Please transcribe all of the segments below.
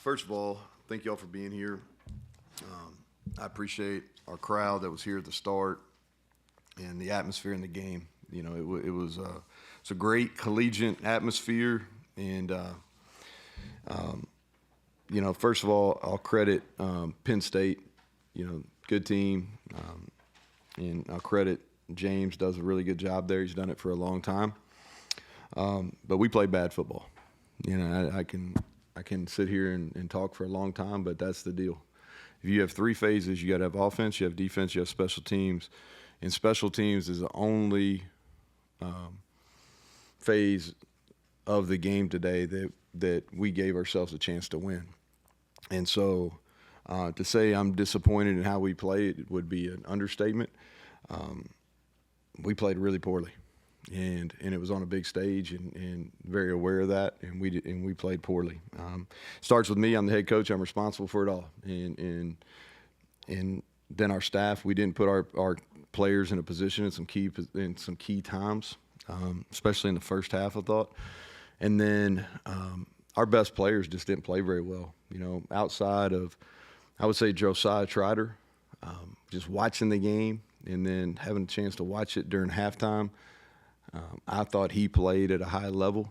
First of all, thank y'all for being here. I appreciate our crowd that was here at the start and the atmosphere in the game. You know, it's a great collegiate atmosphere, and you know, first of all, I'll credit Penn State. You know, good team, and I'll credit James. Does a really good job there. He's done it for a long time. But we play bad football. You know, I can sit here and talk for a long time, but that's the deal. If you have three phases, you got to have offense, you have defense, you have special teams. And special teams is the only phase of the game today that we gave ourselves a chance to win. And so to say I'm disappointed in how we played would be an understatement. We played really poorly. And it was on a big stage, and very aware of that, and we played poorly. Starts with me. I'm the head coach. I'm responsible for it all, and then our staff. We didn't put our players in a position in some key times, especially in the first half, I thought. And then our best players just didn't play very well. You know, outside of, I would say, Josiah Trotter, just watching the game and then having a chance to watch it during halftime. I thought he played at a high level.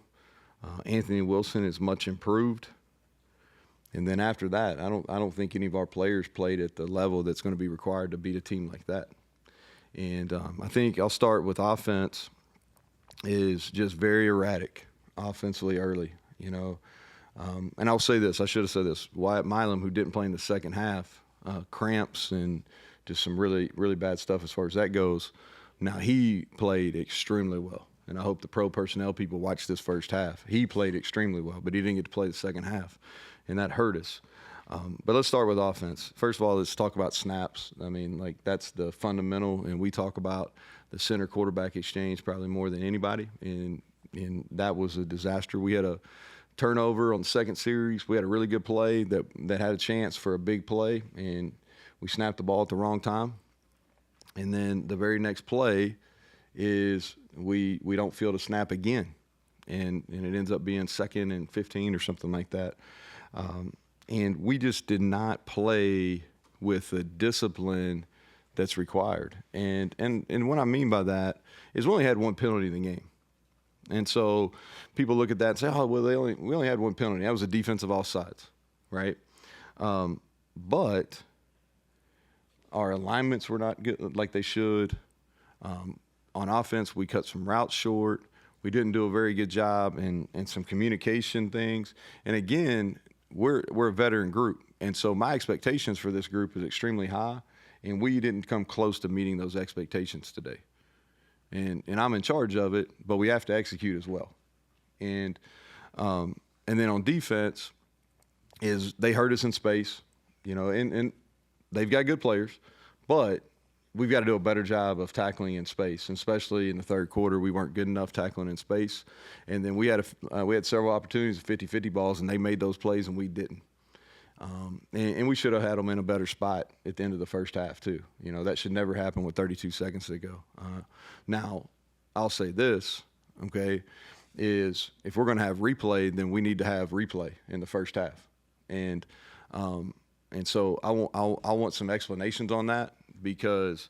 Anthony Wilson is much improved. And then after that, I don't think any of our players played at the level that's going to be required to beat a team like that. And I think I'll start with offense. Is just very erratic offensively early, you know. And I'll say this. I should have said this. Wyatt Milam, who didn't play in the second half, cramps and just some really, really bad stuff as far as that goes. Now, he played extremely well, and I hope the pro personnel people watch this first half. He played extremely well, but he didn't get to play the second half, and that hurt us. But let's start with offense. First of all, let's talk about snaps. I mean, like, that's the fundamental, and we talk about the center quarterback exchange probably more than anybody, and that was a disaster. We had a turnover on the second series. We had a really good play that had a chance for a big play, and we snapped the ball at the wrong time. And then the very next play is we don't field a snap again, and it ends up being 2nd and 15 or something like that. And we just did not play with the discipline that's required. And what I mean by that is we only had one penalty in the game. And so people look at that and say, oh, well, we only had one penalty. That was a defensive offsides, right? But our alignments were not good like they should. On offense, we cut some routes short. We didn't do a very good job in some communication things. And again, we're a veteran group. And so my expectations for this group is extremely high, and we didn't come close to meeting those expectations today. And I'm in charge of it, but we have to execute as well. And then on defense is they hurt us in space, you know, and they've got good players, but we've got to do a better job of tackling in space, and especially in the third quarter. We weren't good enough tackling in space. And then we had several opportunities of 50-50 balls, and they made those plays, and we didn't. And we should have had them in a better spot at the end of the first half too. You know, that should never happen with 32 seconds to go. Now, I'll say this, okay, is if we're going to have replay, then we need to have replay in the first half. And so I want some explanations on that, because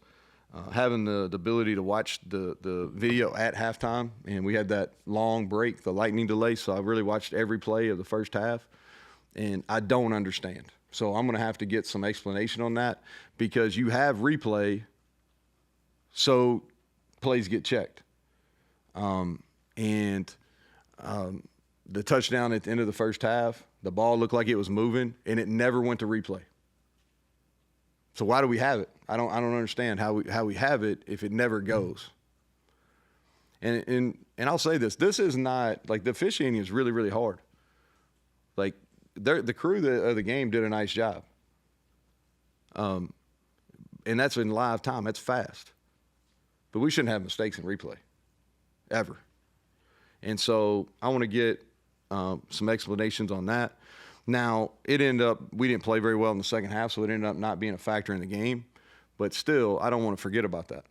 having the ability to watch the video at halftime, and we had that long break, the lightning delay, so I really watched every play of the first half, and I don't understand. So I'm going to have to get some explanation on that, because you have replay, so plays get checked. The touchdown at the end of the first half, the ball looked like it was moving, and it never went to replay. So why do we have it? I don't understand how we have it if it never goes. And I'll say this: this is not like, the officiating is really, really hard. Like, the crew of the game did a nice job. And that's in live time. That's fast. But we shouldn't have mistakes in replay, ever. And so I want to get some explanations on that. Now, we didn't play very well in the second half, so it ended up not being a factor in the game. But still, I don't want to forget about that.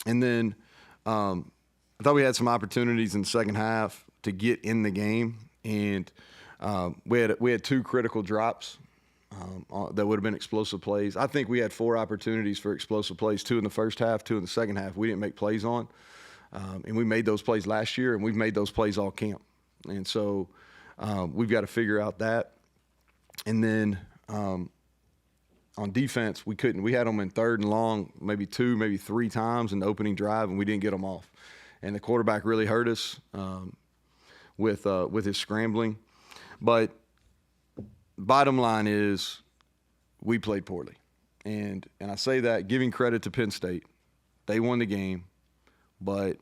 And then I thought we had some opportunities in the second half to get in the game. And We had 2 critical drops that would have been explosive plays. I think we had 4 opportunities for explosive plays, 2 in the first half, 2 in the second half. We didn't make plays on, and we made those plays last year, and we've made those plays all camp. And so we've got to figure out that. And then on defense, we couldn't. We had them in 3rd and long, maybe 2, maybe 3 times in the opening drive, and we didn't get them off. And the quarterback really hurt us with his scrambling. But bottom line is we played poorly. And I say that giving credit to Penn State. They won the game, but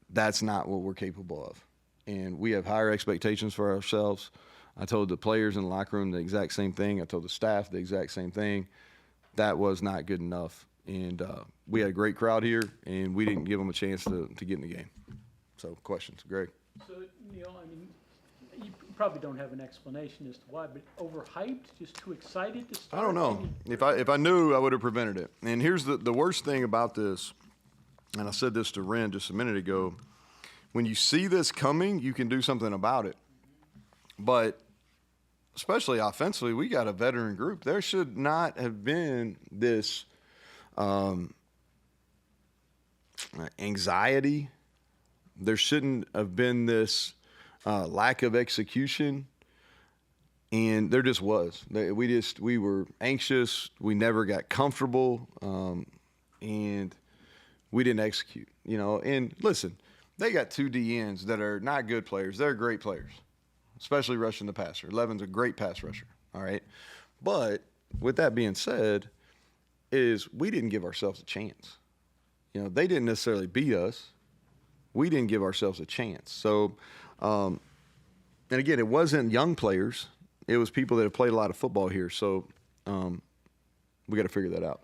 that's not what we're capable of. And we have higher expectations for ourselves. I told the players in the locker room the exact same thing. I told the staff the exact same thing. That was not good enough. And we had a great crowd here, and we didn't give them a chance to get in the game. So, questions, Greg? So, Neal, I mean, you probably don't have an explanation as to why, but overhyped, just too excited to start? I don't know. If I knew, I would have prevented it. And here's the worst thing about this, and I said this to Ren just a minute ago. When you see this coming, you can do something about it. But especially offensively, we got a veteran group. There should not have been this anxiety. There shouldn't have been this lack of execution. And there just was. We were anxious. We never got comfortable. And we didn't execute, And listen, they got 2 DNs that are not good players. They're great players, especially rushing the passer. Levin's a great pass rusher, all right? But with that being said, we didn't give ourselves a chance. They didn't necessarily beat us. We didn't give ourselves a chance. So, and again, it wasn't young players. It was people that have played a lot of football here. So we got to figure that out.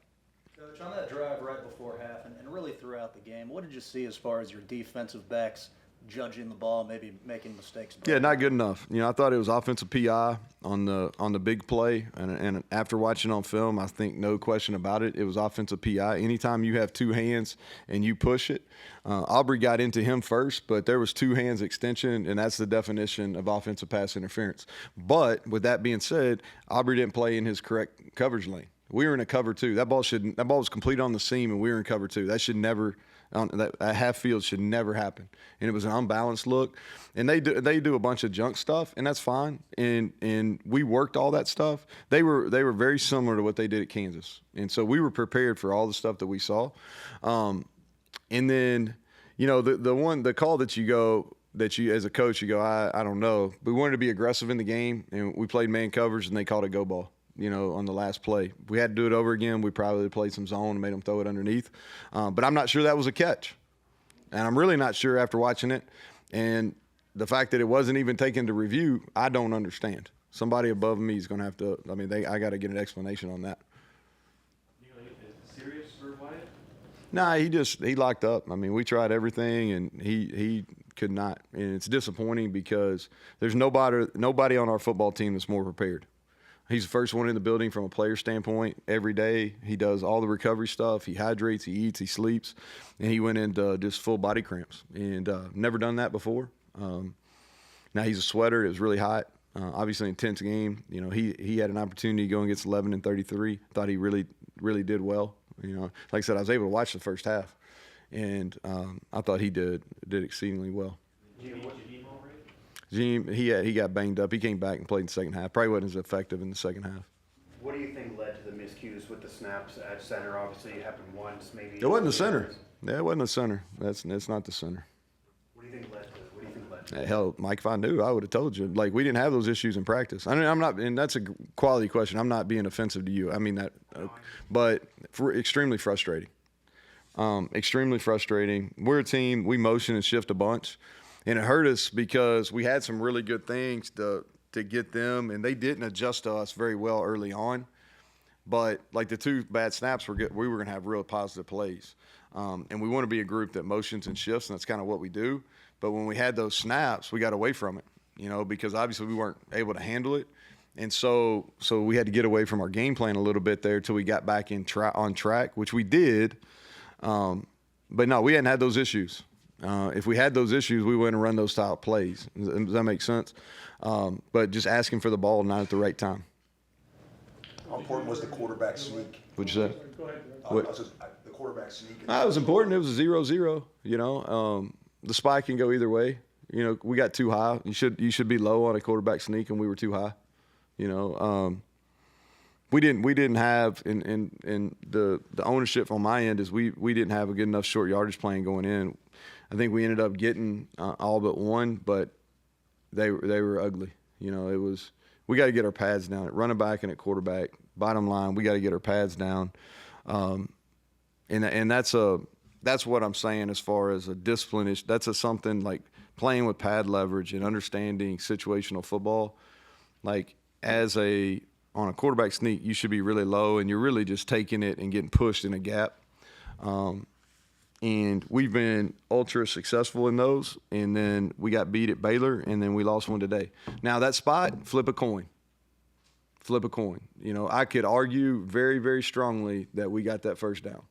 Coach, on that drive right before half and really throughout the game, what did you see as far as your defensive backs judging the ball, maybe making mistakes? Yeah, not good enough. I thought it was offensive PI on the big play, and after watching on film, I think no question about it, it was offensive PI. Anytime you have 2 hands and you push it, Aubrey got into him first, but there was 2 hands extension, and that's the definition of offensive pass interference. But with that being said, Aubrey didn't play in his correct coverage lane. We were in a cover 2. That ball was complete on the seam, and we were in cover 2. That should never. That half field should never happen, and it was an unbalanced look. And they do a bunch of junk stuff, and that's fine. And we worked all that stuff. They were very similar to what they did at Kansas, and so we were prepared for all the stuff that we saw. And then the call that you as a coach you go I don't know. We wanted to be aggressive in the game, and we played man covers, and they called a go ball. On the last play. If we had to do it over again, we probably played some zone and made them throw it underneath. But I'm not sure that was a catch. And I'm really not sure after watching it. And the fact that it wasn't even taken to review, I don't understand. Somebody above me is going to have to – I got to get an explanation on that. Is it serious for Wyatt? Nah, he locked up. We tried everything, and he could not. And it's disappointing because there's nobody on our football team that's more prepared. He's the first one in the building from a player standpoint every day. He does all the recovery stuff. He hydrates, he eats, he sleeps, and he went into just full body cramps. And never done that before. Now he's a sweater. It was really hot. Obviously, intense game. He had an opportunity to go and get 11 and 33. Thought he really, really did well. Like I said, I was able to watch the first half, and I thought he did exceedingly well. He got banged up. He came back and played in the second half. Probably wasn't as effective in the second half. What do you think led to the miscues with the snaps at center? Obviously, it happened once, maybe. It wasn't the center. Yeah, it wasn't the center. That's not the center. What do you think led to it? Hell, Mike, if I knew, I would have told you. We didn't have those issues in practice. I'm not, and that's a quality question. I'm not being offensive to you. I mean that, but extremely frustrating. Extremely frustrating. We're a team. We motion and shift a bunch. And it hurt us because we had some really good things to get them, and they didn't adjust to us very well early on. But the 2 bad snaps, we were going to have real positive plays. And we want to be a group that motions and shifts, and that's kind of what we do. But when we had those snaps, we got away from it, because obviously we weren't able to handle it. And so we had to get away from our game plan a little bit there until we got back on track, which we did. But no, we hadn't had those issues. If we had those issues, we wouldn't run those style plays. Does that make sense? But just asking for the ball not at the right time. How important was the quarterback sneak? What'd you say? Go ahead. The quarterback sneak. It was important. It was a 0-0. You know, the spike can go either way. You know, we got too high. You should be low on a quarterback sneak, and we were too high. You know, we didn't have in the ownership on my end is we didn't have a good enough short yardage plan going in. I think we ended up getting all but one, but they were ugly. You know, we got to get our pads down at running back and at quarterback. Bottom line, we got to get our pads down, and that's what I'm saying as far as a discipline issue. That's something like playing with pad leverage and understanding situational football. Like on a quarterback sneak, you should be really low, and you're really just taking it and getting pushed in a gap. And we've been ultra successful in those, and then we got beat at Baylor, and then we lost one today. Now, that spot, flip a coin. Flip a coin. You know, I could argue very, very strongly that we got that first down.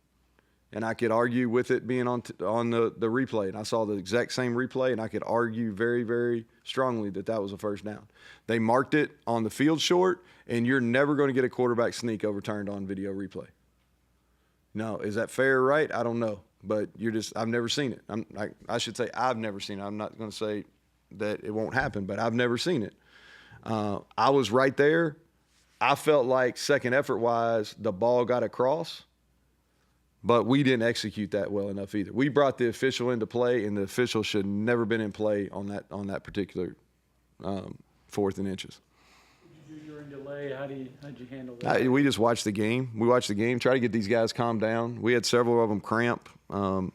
And I could argue with it being on the replay. And I saw the exact same replay, and I could argue very, very strongly that was a first down. They marked it on the field short, and you're never going to get a quarterback sneak overturned on video replay. No, is that fair or right? I don't know. But I've never seen it. I should say I've never seen it. I'm not going to say that it won't happen, but I've never seen it. I was right there. I felt like second effort-wise, the ball got across, but we didn't execute that well enough either. We brought the official into play, and the official should never been in play on that particular 4th and inches. You're in delay. How'd you handle that? We just watched the game. We watched the game, try to get these guys calmed down. We had several of them cramp,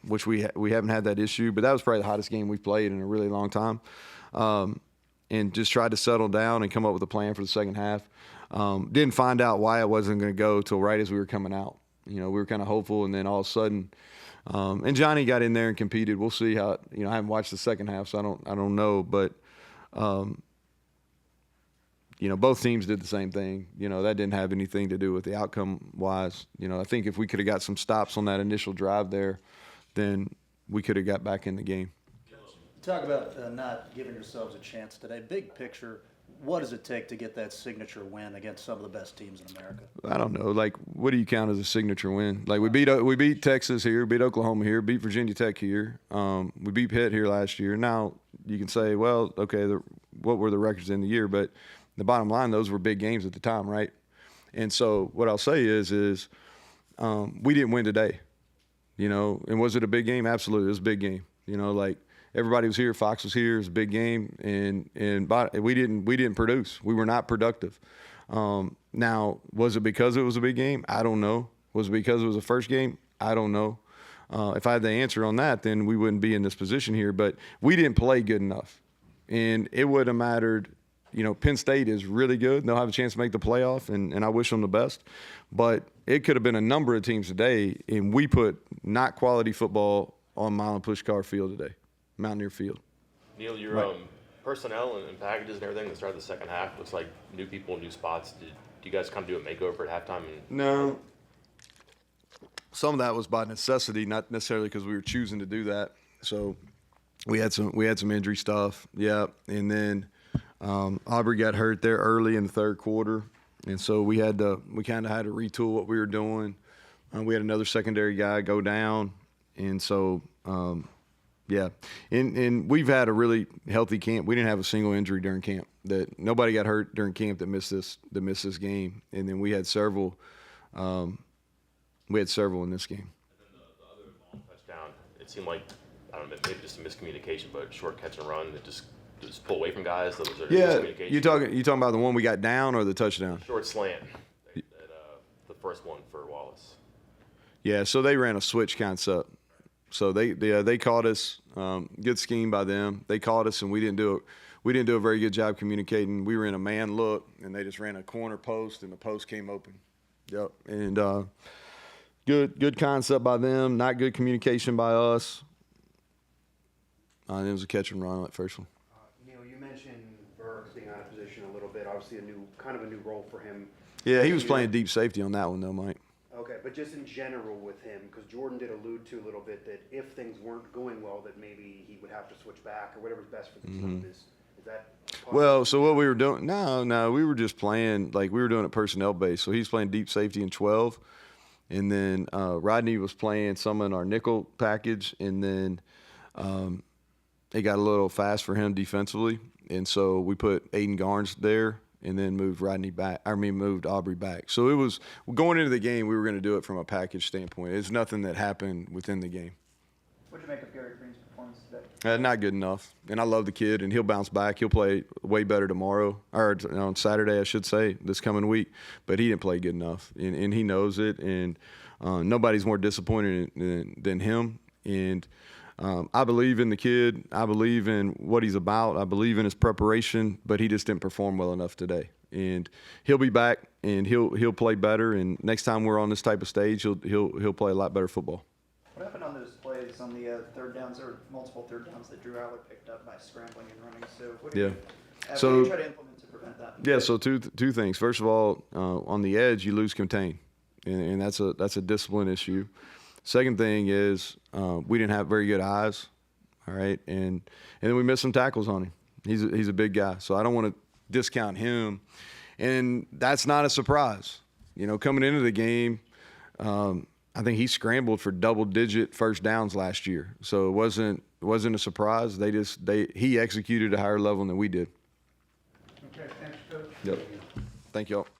which we haven't had that issue, but that was probably the hottest game we've played in a really long time. And just tried to settle down and come up with a plan for the second half. Didn't find out why it wasn't going to go till right as we were coming out. You know, we were kind of hopeful, and then all of a sudden, and Johnny got in there and competed. We'll see how. You know, I haven't watched the second half, so I don't know, but. You know, both teams did the same thing. You know, that didn't have anything to do with the outcome-wise. You know, I think if we could have got some stops on that initial drive there, then we could have got back in the game. Talk about not giving yourselves a chance today. Big picture, what does it take to get that signature win against some of the best teams in America? I don't know. Like, what do you count as a signature win? Like, we beat Texas here, beat Oklahoma here, beat Virginia Tech here. We beat Pitt here last year. Now, you can say, well, okay, what were the records in the year? But the bottom line, those were big games at the time, right? And so what I'll say is we didn't win today, you know. And was it a big game? Absolutely, it was a big game. You know, like everybody was here, Fox was here, it was a big game, and we didn't produce. We were not productive. Now, was it because it was a big game? I don't know. Was it because it was a first game? I don't know. If I had the answer on that, then we wouldn't be in this position here. But we didn't play good enough, and it would have mattered. You know, Penn State is really good. They'll have a chance to make the playoff, and I wish them the best. But it could have been a number of teams today, and we put not quality football on Milan Puskar Field today, Mountaineer Field. Neal, your personnel and packages and everything that started the second half looks like new people, new spots. Do you guys come do a makeover at halftime? No. Some of that was by necessity, not necessarily because we were choosing to do that. So we had some injury stuff, yeah, and then – Aubrey got hurt there early in the third quarter, and so we kind of had to retool what we were doing. We had another secondary guy go down, and so yeah. And we've had a really healthy camp. We didn't have a single injury during camp. That nobody got hurt during camp that missed this game, and then we had several. We had several in this game. And then the other long touchdown, it seemed like I don't know, maybe just a miscommunication, but short catch and run that just pull away from guys. Was there miscommunication? You talking about the one we got down or the touchdown? Short slant, the first one for Wallace. Yeah, so they ran a switch concept. So they caught us. Good scheme by them. They caught us, and we didn't do a very good job communicating. We were in a man look, and they just ran a corner post, and the post came open. Yep, and good concept by them. Not good communication by us. It was a catch and run on that first one. You mentioned Burks being out of position a little bit. Obviously, kind of a new role for him. Yeah, he was playing deep safety on that one, though, Mike. Okay. Okay, but just in general with him, because Jordan did allude to a little bit that if things weren't going well, that maybe he would have to switch back or whatever's best for the team. Is that part Well, of so what we were doing? No, we were just playing like we were doing it personnel based. So he's playing deep safety in 12, and then Rodney was playing some in our nickel package, and then it got a little fast for him defensively, and so we put Aiden Garnes there, and then moved moved Aubrey back. So it was going into the game, we were going to do it from a package standpoint. It's nothing that happened within the game. What did you make of Gary Green's performance today? Not good enough. And I love the kid, and he'll bounce back. He'll play way better tomorrow, or on Saturday, I should say, this coming week. But he didn't play good enough, and he knows it. And nobody's more disappointed than him. And I believe in the kid. I believe in what he's about. I believe in his preparation, but he just didn't perform well enough today. And he'll be back, and he'll play better. And next time we're on this type of stage, he'll play a lot better football. What happened on those plays on the third downs? There were multiple third downs that Drew Aller picked up by scrambling and running. So what do you what do you try to implement to prevent that? Yeah, so two things. First of all, on the edge, you lose contain, and that's a discipline issue. Second thing is we didn't have very good eyes, all right, and then we missed some tackles on him. He's a big guy, so I don't want to discount him, and that's not a surprise. You know, coming into the game, I think he scrambled for double-digit first downs last year, so it wasn't a surprise. He executed at a higher level than we did. Okay, thanks, Coach. Yep. Thank y'all.